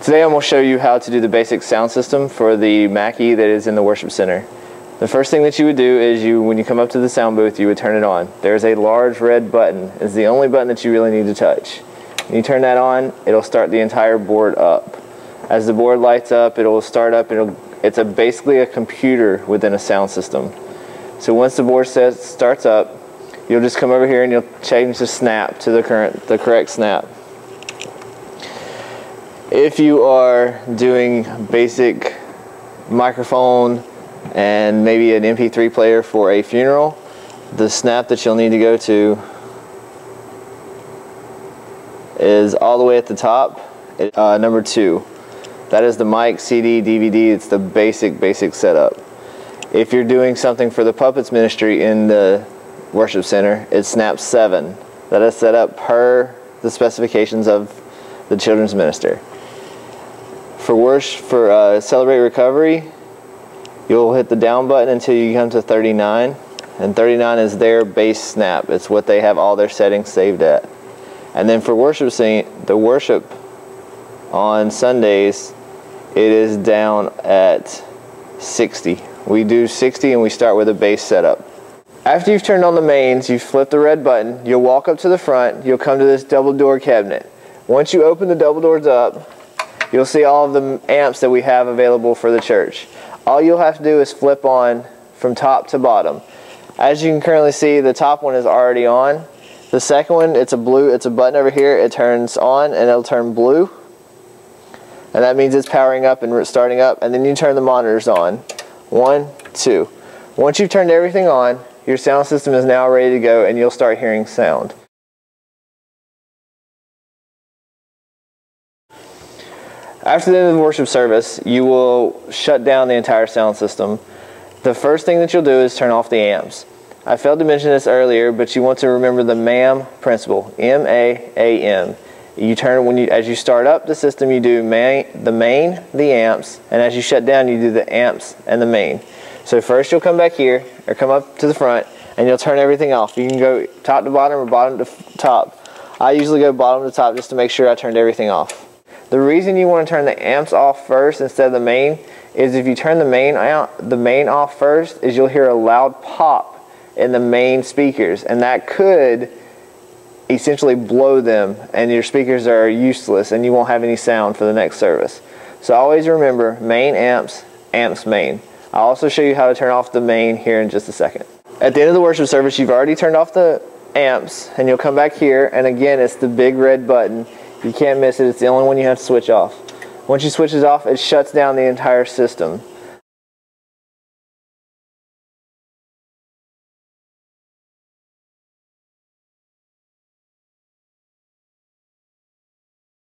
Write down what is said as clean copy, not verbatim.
Today I'm going to show you how to do the basic sound system for the Mackie that is in the worship center. The first thing that you would do is when you come up to the sound booth, you would turn it on. There's a large red button. It's the only button that you really need to touch. When you turn that on, it'll start the entire board up. As the board lights up, it'll start up. It's basically a computer within a sound system. So once the board starts up, you'll just come over here and you'll change the snap to the correct snap. If you are doing basic microphone and maybe an MP3 player for a funeral, the snap that you'll need to go to is all the way at the top, number 2. That is the mic, CD, DVD. It's the basic setup. If you're doing something for the puppets ministry in the worship center, it's snap 7. That is set up per the specifications of the children's minister. For Celebrate Recovery, you'll hit the down button until you come to 39, and 39 is their base snap. It's what they have all their settings saved at. And then for the worship on Sundays, it is down at 60. We do 60 and we start with a bass setup. After you've turned on the mains, you flip the red button, you'll walk up to the front, you'll come to this double door cabinet. Once you open the double doors up, you'll see all of the amps that we have available for the church. All you'll have to do is flip on from top to bottom. As you can currently see, the top one is already on. The second one, it's a button over here. It turns on and it'll turn blue. And that means it's powering up and starting up. And then you turn the monitors on. 1, 2. Once you've turned everything on, your sound system is now ready to go and you'll start hearing sound. After the end of the worship service, you will shut down the entire sound system. The first thing that you'll do is turn off the amps. I failed to mention this earlier, but you want to remember the MAM principle, M-A-A-M. As you start up the system, you do the main, the amps, and as you shut down, you do the amps and the main. So first you'll come back here, or come up to the front, and you'll turn everything off. You can go top to bottom or bottom to top. I usually go bottom to top just to make sure I turned everything off. The reason you want to turn the amps off first instead of the main is if you turn the main off first, is you'll hear a loud pop in the main speakers, and that could essentially blow them and your speakers are useless and you won't have any sound for the next service. So always remember main amps, amps main. I'll also show you how to turn off the main here in just a second. At the end of the worship service, you've already turned off the amps and you'll come back here, and again it's the big red button. You can't miss it. It's the only one you have to switch off. Once you switch it off, it shuts down the entire system.